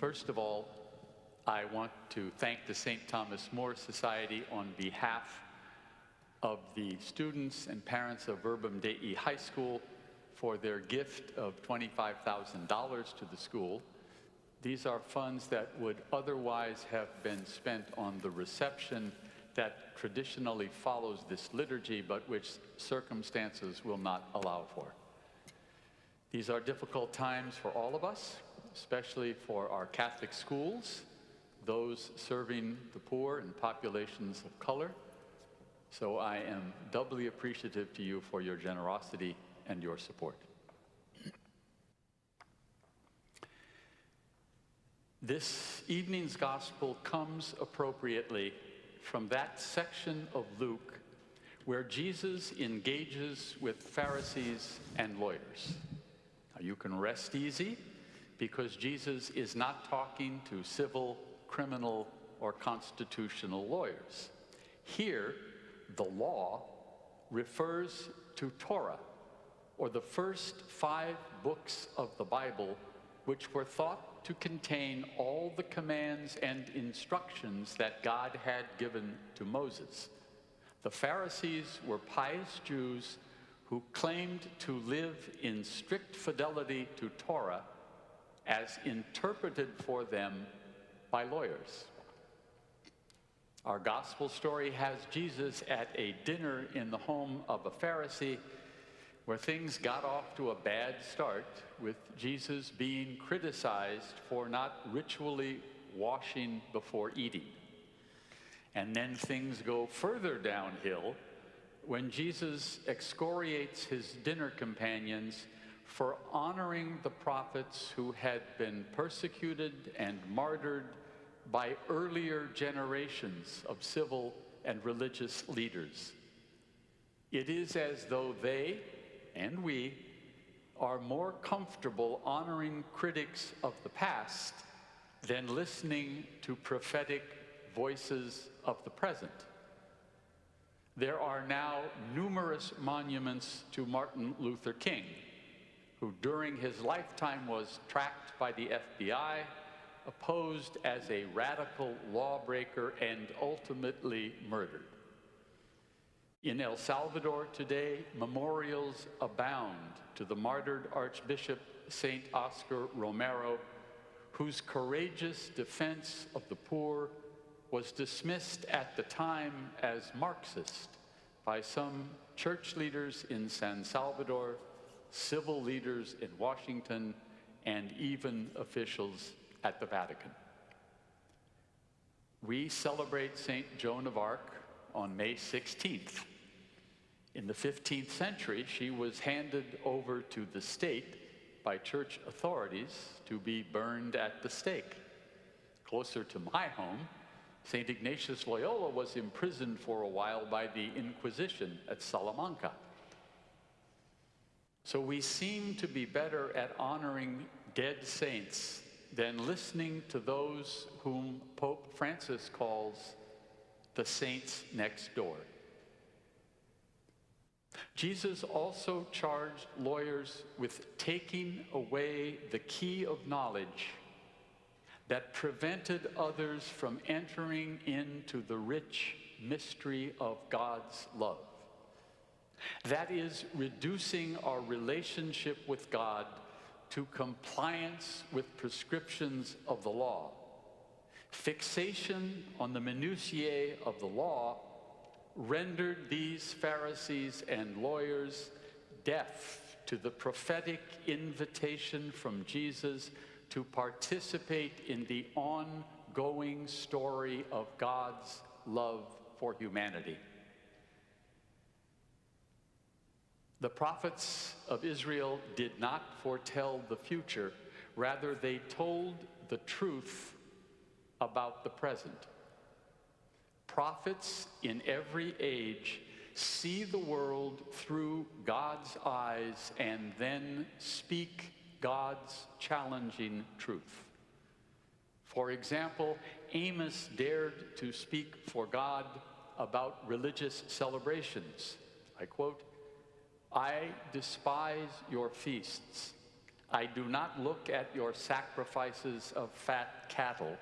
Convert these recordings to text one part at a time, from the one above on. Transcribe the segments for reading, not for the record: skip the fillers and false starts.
First of all, I want to thank the St. Thomas More Society on behalf of the students and parents of Verbum Dei High School for their gift of $25,000 to the school. These are funds that would otherwise have been spent on the reception that traditionally follows this liturgy, but which circumstances will not allow for. These are difficult times for all of us, especially for our Catholic schools, those serving the poor and populations of color. So I am doubly appreciative to you for your generosity and your support. This evening's gospel comes appropriately from that section of Luke where Jesus engages with Pharisees and lawyers. Now, you can rest easy because Jesus is not talking to civil, criminal, or constitutional lawyers. Here, the law refers to Torah, or the first 5 books of the Bible, which were thought to contain all the commands and instructions that God had given to Moses. The Pharisees were pious Jews who claimed to live in strict fidelity to Torah as interpreted for them by lawyers. Our gospel story has Jesus at a dinner in the home of a Pharisee where things got off to a bad start, with Jesus being criticized for not ritually washing before eating. And then things go further downhill when Jesus excoriates his dinner companions for honoring the prophets who had been persecuted and martyred by earlier generations of civil and religious leaders. It is as though they, and we, are more comfortable honoring critics of the past than listening to prophetic voices of the present. There are now numerous monuments to Martin Luther King, who during his lifetime was tracked by the FBI, opposed as a radical lawbreaker, and ultimately murdered. In El Salvador today, memorials abound to the martyred Archbishop St. Oscar Romero, whose courageous defense of the poor was dismissed at the time as Marxist by some church leaders in San Salvador, civil leaders in Washington, and even officials at the Vatican. We celebrate St. Joan of Arc on May 16th. In the 15th century, she was handed over to the state by church authorities to be burned at the stake. Closer to my home, St. Ignatius Loyola was imprisoned for a while by the Inquisition at Salamanca. So we seem to be better at honoring dead saints than listening to those whom Pope Francis calls the saints next door. Jesus also charged lawyers with taking away the key of knowledge that prevented others from entering into the rich mystery of God's love. That is, reducing our relationship with God to compliance with prescriptions of the law. Fixation on the minutiae of the law rendered these Pharisees and lawyers deaf to the prophetic invitation from Jesus to participate in the ongoing story of God's love for humanity. The prophets of Israel did not foretell the future. Rather, they told the truth about the present. Prophets in every age see the world through God's eyes and then speak God's challenging truth. For example, Amos dared to speak for God about religious celebrations. I quote, "I despise your feasts. I do not look at your sacrifices of fat cattle.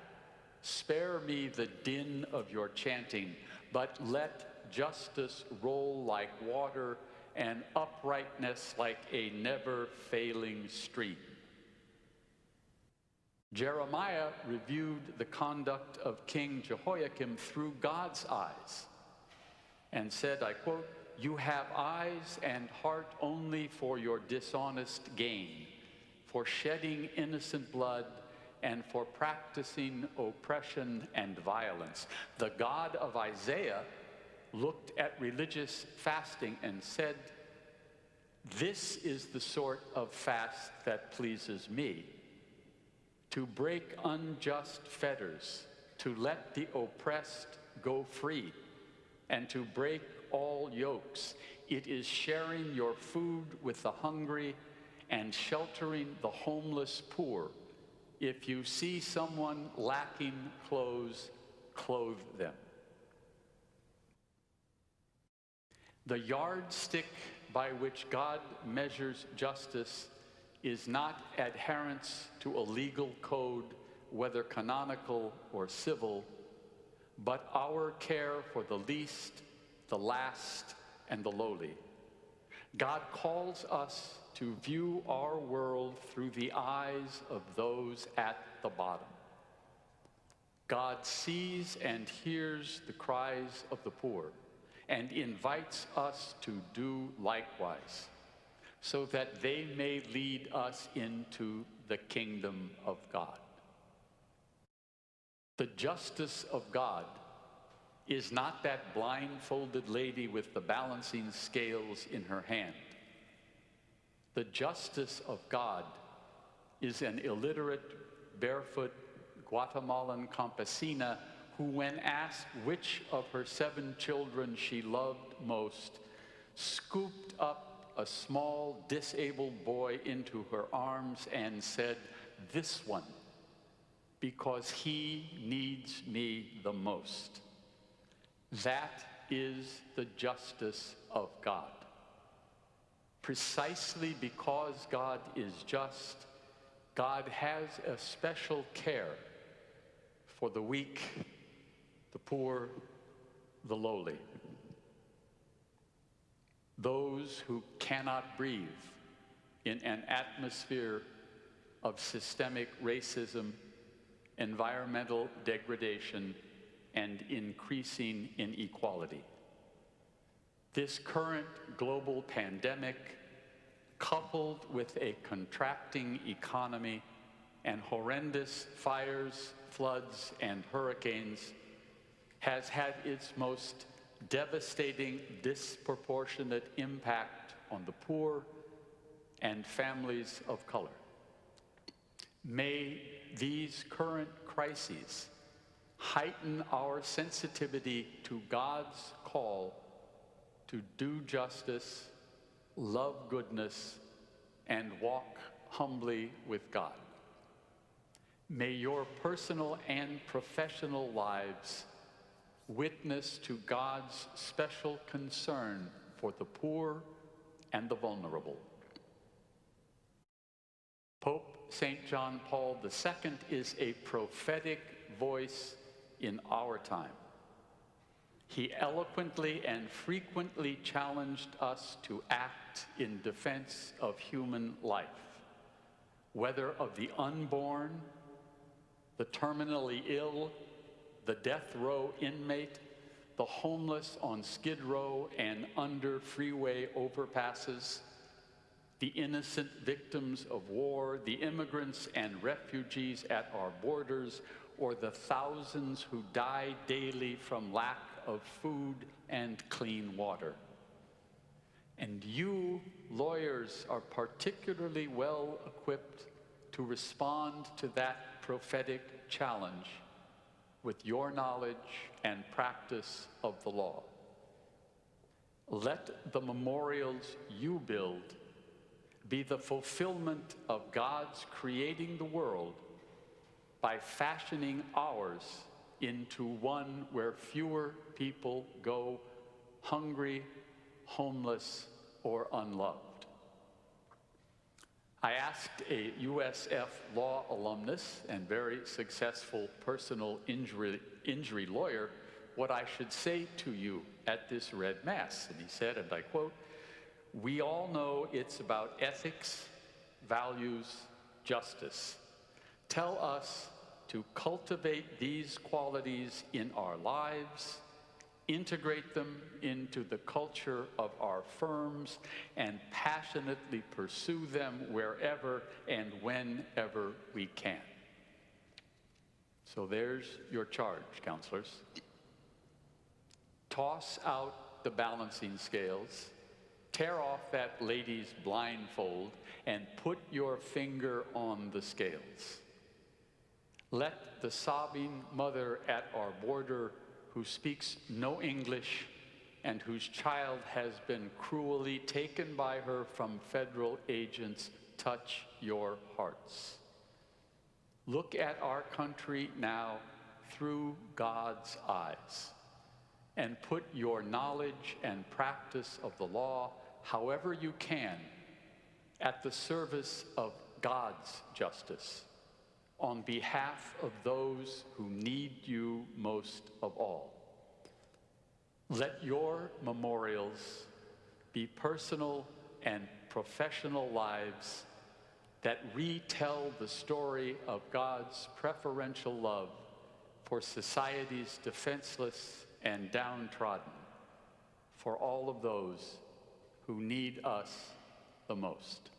Spare me the din of your chanting, but let justice roll like water and uprightness like a never-failing stream. Jeremiah reviewed the conduct of King Jehoiakim through God's eyes and said, I quote, "You have eyes and heart only for your dishonest gain, for shedding innocent blood, and for practicing oppression and violence." The God of Isaiah looked at religious fasting and said, "This is the sort of fast that pleases me, to break unjust fetters, to let the oppressed go free, and to break all yokes. It is sharing your food with the hungry and sheltering the homeless poor. If you see someone lacking clothes, clothe them." The yardstick by which God measures justice is not adherence to a legal code, whether canonical or civil, but our care for the least, the last, and the lowly. God calls us to view our world through the eyes of those at the bottom. God sees and hears the cries of the poor and invites us to do likewise, so that they may lead us into the kingdom of God. The justice of God is not that blindfolded lady with the balancing scales in her hand. The justice of God is an illiterate, barefoot Guatemalan campesina who, when asked which of her 7 children she loved most, scooped up a small disabled boy into her arms and said, "This one, because he needs me the most." That is the justice of God. Precisely because God is just, God has a special care for the weak, the poor, the lowly, those who cannot breathe in an atmosphere of systemic racism, environmental degradation, and increasing inequality. This current global pandemic, coupled with a contracting economy and horrendous fires, floods, and hurricanes, has had its most devastating, disproportionate impact on the poor and families of color. May these current crises heighten our sensitivity to God's call to do justice, love goodness, and walk humbly with God. May your personal and professional lives witness to God's special concern for the poor and the vulnerable. Pope St. John Paul II is a prophetic voice in our time. He eloquently and frequently challenged us to act in defense of human life, whether of the unborn, the terminally ill, the death row inmate, the homeless on Skid Row and under freeway overpasses, the innocent victims of war, the immigrants and refugees at our borders, or the thousands who die daily from lack of food and clean water. And you, lawyers, are particularly well equipped to respond to that prophetic challenge with your knowledge and practice of the law. Let the memorials you build be the fulfillment of God's creating the world by fashioning ours into one where fewer people go hungry, homeless, or unloved. I asked a USF law alumnus and very successful personal injury lawyer what I should say to you at this Red Mass. And he said, and I quote, "We all know it's about ethics, values, justice. Tell us to cultivate these qualities in our lives, integrate them into the culture of our firms, and passionately pursue them wherever and whenever we can." So there's your charge, counselors. Toss out the balancing scales, tear off that lady's blindfold, and put your finger on the scales. Let the sobbing mother at our border who speaks no English and whose child has been cruelly taken by her from federal agents touch your hearts. Look at our country now through God's eyes and put your knowledge and practice of the law, however you can, at the service of God's justice on behalf of those who need you most of all. Let your memorials be personal and professional lives that retell the story of God's preferential love for society's defenseless and downtrodden, for all of those who need us the most.